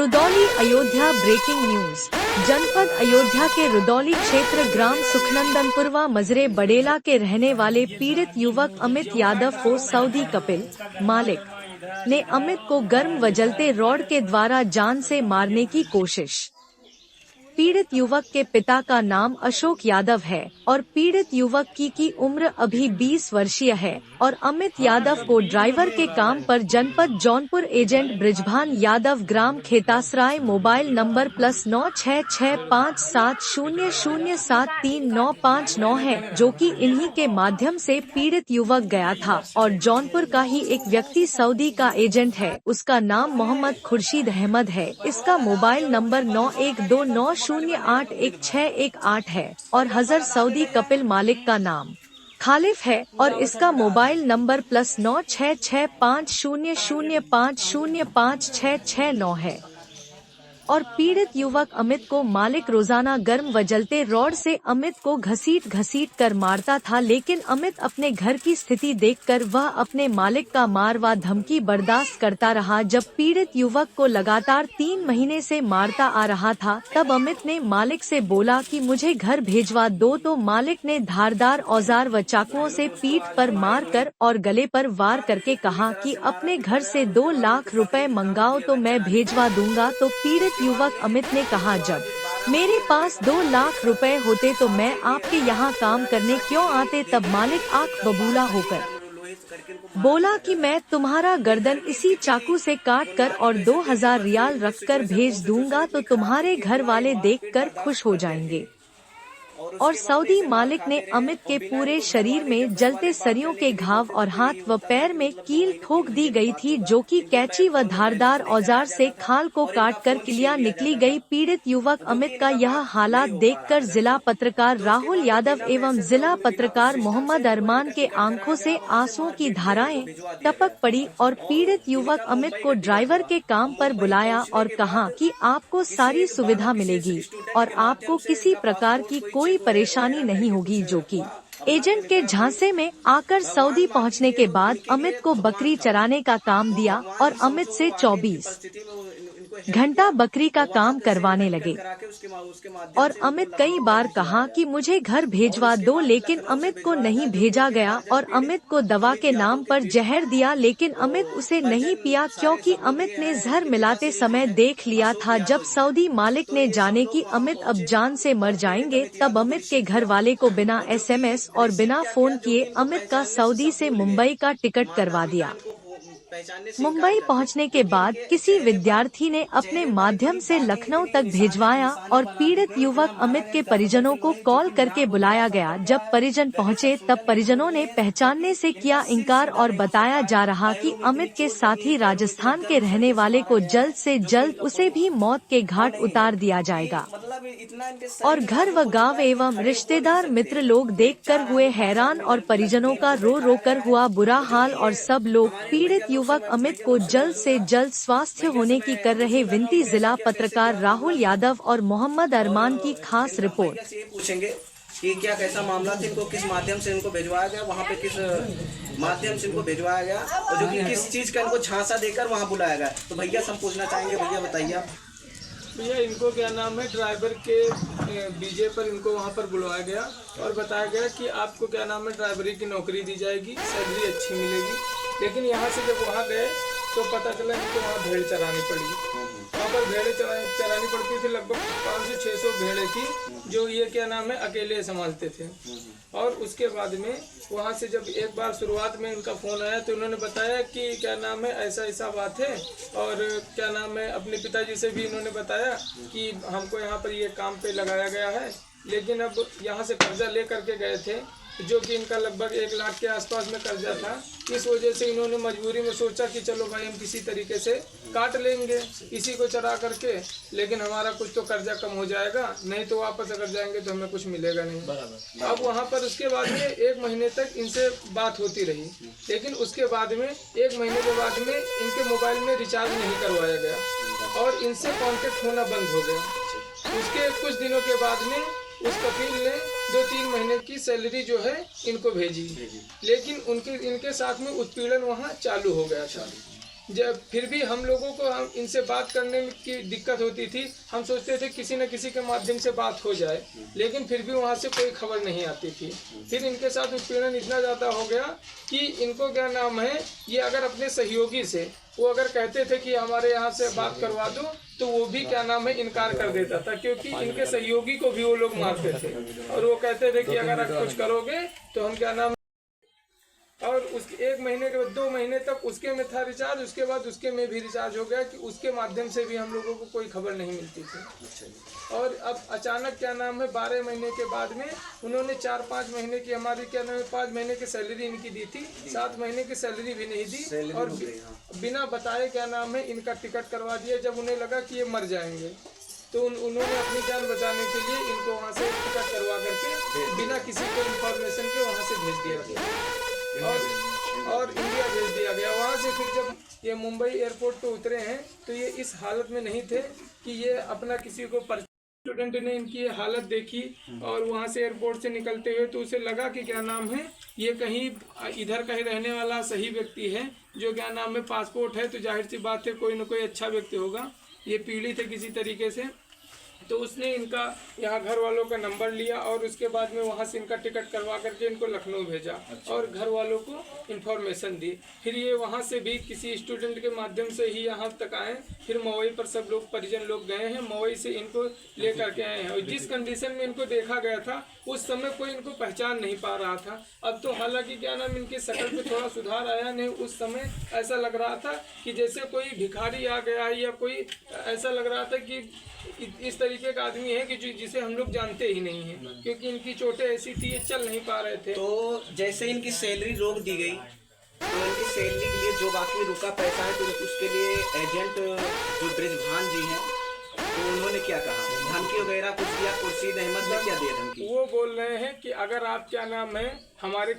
Rudauli Ayodhya breaking news. जनपद अयोध्या के रुदौली क्षेत्र ग्राम सुखनंदनपुरवा मजरे बड़ेला के रहने वाले पीड़ित युवक अमित यादव को सऊदी कपिल मालिक ने अमित को गर्म व जलते रॉड के द्वारा जान से मारने की कोशिश। पीड़ित युवक के पिता का नाम अशोक यादव है और पीड़ित युवक की उम्र अभी 20 वर्षीय है और अमित यादव को ड्राइवर के काम पर जनपद जौनपुर एजेंट ब्रिजभान यादव ग्राम खेतासराय मोबाइल नंबर +966570073959 है, जो कि इन्हीं के माध्यम से पीड़ित युवक गया था और जौनपुर का ही एक व्यक्ति सऊदी का एजेंट है। उसका नाम मोहम्मद खुर्शीद अहमद है। इसका मोबाइल नंबर 9129081618 है और हजर सऊदी कपिल मालिक का नाम खालिफ है और इसका मोबाइल नंबर +966500505669 है। और पीड़ित युवक अमित को मालिक रोजाना गर्म व जलते रॉड से अमित को घसीट कर मारता था, लेकिन अमित अपने घर की स्थिति देखकर वह अपने मालिक का मार व धमकी बर्दाश्त करता रहा। जब पीड़ित युवक को लगातार 3 महीने से मारता आ रहा था, तब अमित ने मालिक से बोला कि मुझे घर भेजवा दो, तो मालिक ने धारदार औजार व चाकुओं से पीठ पर मार कर और गले पर वार करके कहा कि अपने घर से 2 लाख रुपए मंगाओ तो मैं भेजवा दूंगा। तो पीड़ित युवक अमित ने कहा, जब मेरे पास 2 लाख रुपए होते तो मैं आपके यहाँ काम करने क्यों आते। तब मालिक आंख बबूला होकर बोला कि मैं तुम्हारा गर्दन इसी चाकू से काट कर और 2000 रियाल रखकर भेज दूंगा, तो तुम्हारे घर वाले देखकर खुश हो जाएंगे। और सऊदी मालिक ने अमित के पूरे शरीर में जलते सरियों के घाव और हाथ व पैर में कील ठोक दी गई थी, जो कि कैंची व धारदार औजार से खाल को काट कर किलियां निकली गई। पीड़ित युवक अमित का यह हालात देखकर जिला पत्रकार राहुल यादव एवं जिला पत्रकार मोहम्मद अरमान के आंखों से आंसुओं की धाराएं टपक पड़ी और पीड़ित युवक अमित को ड्राइवर के काम पर बुलाया और कहा कि आपको सारी सुविधा मिलेगी और आपको किसी प्रकार की कोई परेशानी नहीं होगी। जो कि एजेंट के झांसे में आकर सऊदी पहुंचने के बाद अमित को बकरी चराने का काम दिया और अमित से 24 घंटा बकरी का काम करवाने लगे। और अमित कई बार कहा कि मुझे घर भेजवा दो, लेकिन अमित को नहीं भेजा गया और अमित को दवा के नाम पर जहर दिया, लेकिन अमित उसे नहीं पिया क्योंकि अमित ने जहर मिलाते समय देख लिया था। जब सऊदी मालिक ने जाने कि अमित अब जान से मर जाएंगे, तब अमित के घर वाले को बिना SMS और बिना फोन किए अमित का सऊदी से मुंबई का टिकट करवा दिया। मुंबई पहुंचने के बाद किसी विद्यार्थी ने अपने माध्यम से लखनऊ तक भेजवाया और पीड़ित युवक अमित के परिजनों को कॉल करके बुलाया गया। जब परिजन पहुंचे तब परिजनों ने पहचानने से किया इनकार और बताया जा रहा कि अमित के साथी राजस्थान के रहने वाले को जल्द से जल्द उसे भी मौत के घाट उतार दिया जाएगा। और घर व गांव एवं रिश्तेदार मित्र लोग देखकर हुए हैरान और परिजनों का रो रो कर हुआ बुरा हाल और सब लोग पीड़ित युवक अमित को जल्द से जल्द स्वास्थ्य होने की कर रहे विनती। जिला पत्रकार राहुल यादव और मोहम्मद अरमान की खास रिपोर्ट। पूछेंगे कि क्या कैसा मामला था, इनको किस माध्यम से इनको भिजवाया गया, वहाँ पे किस माध्यम से इनको भिजवाया गया और जो कि किस चीज का इनको झांसा देकर वहाँ बुलाया गया। तो भैया हम पूछना चाहेंगे, भैया बताइए आप। भैया इनको क्या नाम है, ड्राइवर के बीजे पर इनको वहाँ पर बुलवाया गया और बताया गया कि आपको क्या नाम है ड्राइवरी की नौकरी दी जाएगी, सैलरी अच्छी मिलेगी। लेकिन यहाँ से जब वहाँ गए तो पता चला कि वहाँ भेड़ चरानी पड़ी। वहाँ पर भेड़ें चरानी पड़ती थी, लगभग 500 से 600 भेड़ें थी, जो ये क्या नाम है अकेले संभालते थे। और उसके बाद में वहाँ से जब एक बार शुरुआत में इनका फ़ोन आया तो उन्होंने बताया कि क्या नाम है ऐसा ऐसा बात है, और क्या नाम है अपने पिताजी से भी इन्होंने बताया कि हमको यहाँ पर ये काम पे लगाया गया है। लेकिन अब यहाँ से कर्जा ले करके गए थे, जो कि इनका लगभग 1 लाख के आसपास में कर्जा था। इस वजह से इन्होंने मजबूरी में सोचा कि चलो भाई हम किसी तरीके से काट लेंगे इसी को चरा करके, लेकिन हमारा कुछ तो कर्जा कम हो जाएगा, नहीं तो वापस अगर जाएंगे तो हमें कुछ मिलेगा नहीं। अब वहाँ पर उसके बाद में 1 महीने तक इनसे बात होती रही, लेकिन उसके बाद में 1 महीने के बाद में इनके मोबाइल में रिचार्ज नहीं करवाया गया और इनसे कॉन्टेक्ट होना बंद हो गया। उसके कुछ दिनों के बाद में उस कपिल ने 2-3 महीने की सैलरी जो है इनको भेजी, लेकिन इनके साथ में उत्पीड़न वहाँ चालू हो गया था। जब फिर भी हम लोगों को हम इनसे बात करने की दिक्कत होती थी। हम सोचते थे किसी न किसी के माध्यम से बात हो जाए, लेकिन फिर भी वहाँ से कोई खबर नहीं आती थी। फिर इनके साथ उत्पीड़न इतना ज़्यादा हो गया कि इनको क्या नाम है, ये अगर अपने सहयोगी से वो अगर कहते थे कि हमारे यहाँ से बात करवा दो, तो वो भी क्या नाम है इनकार कर देता था, क्योंकि इनके सहयोगी को भी वो लोग मारते थे और वो कहते थे कि अगर आप कुछ करोगे तो हम क्या नाम। और उसके 1 महीने के बाद 2 महीने तक उसके में था रिचार्ज, उसके बाद उसके में भी रिचार्ज हो गया कि उसके माध्यम से भी हम लोगों को कोई खबर नहीं मिलती थी। और अब अचानक क्या नाम है 12 महीने के बाद में उन्होंने 4-5 महीने की हमारी क्या नाम है 5 महीने की सैलरी इनकी दी थी, 7 महीने की सैलरी भी नहीं दी और बिना बताए क्या नाम है इनका टिकट करवा दिया। जब उन्हें लगा कि ये मर जाएंगे तो उन्होंने अपनी जान बचाने के लिए इनको वहाँ से टिकट करवा करके बिना किसी को इन्फॉर्मेशन के वहाँ से भेज दिया गया और इंडिया भेज दिया गया। वहाँ से फिर जब ये मुंबई एयरपोर्ट पे उतरे हैं तो ये इस हालत में नहीं थे कि ये अपना किसी को स्टूडेंट ने इनकी ये हालत देखी और वहाँ से एयरपोर्ट से निकलते हुए तो उसे लगा कि क्या नाम है ये कहीं इधर कहीं रहने वाला सही व्यक्ति है, जो क्या नाम है पासपोर्ट है, तो जाहिर सी बात है कोई ना कोई अच्छा व्यक्ति होगा। ये पीड़ित है किसी तरीके से, तो उसने इनका यहाँ घर वालों का नंबर लिया और उसके बाद में वहाँ से इनका टिकट करवा करके इनको लखनऊ भेजा और घर वालों को इन्फॉर्मेशन दी। फिर ये वहाँ से भी किसी स्टूडेंट के माध्यम से ही यहाँ तक आए। फिर मवई पर सब लोग परिजन लोग गए हैं, मवई से इनको ले करके आए हैं और जिस कंडीशन में इनको देखा गया था उस समय कोई इनको पहचान नहीं पा रहा था। अब तो हालांकि क्या नाम इनके शक्ल पे थोड़ा सुधार आया, नहीं उस समय ऐसा लग रहा था कि जैसे कोई भिखारी आ गया है या कोई ऐसा लग रहा था कि इस तरीके का आदमी है कि जिसे हम लोग जानते ही नहीं हैं, क्योंकि इनकी चोटें ऐसी थी ये चल नहीं पा रहे थे। तो जैसे इनकी सैलरी रोक दी गई तो इनकी सैलरी के लिए जो बाकी रुका पैसा है तो उसके लिए एजेंट जो ब्रिजभान जी हैं तो उन्होंने क्या कहा, धमकी वगैरह कुछ दिया? खुर्शीद अहमद ने क्या दिया धमकी? वो बोल रहे हैं कि अगर आप क्या नाम है हमारे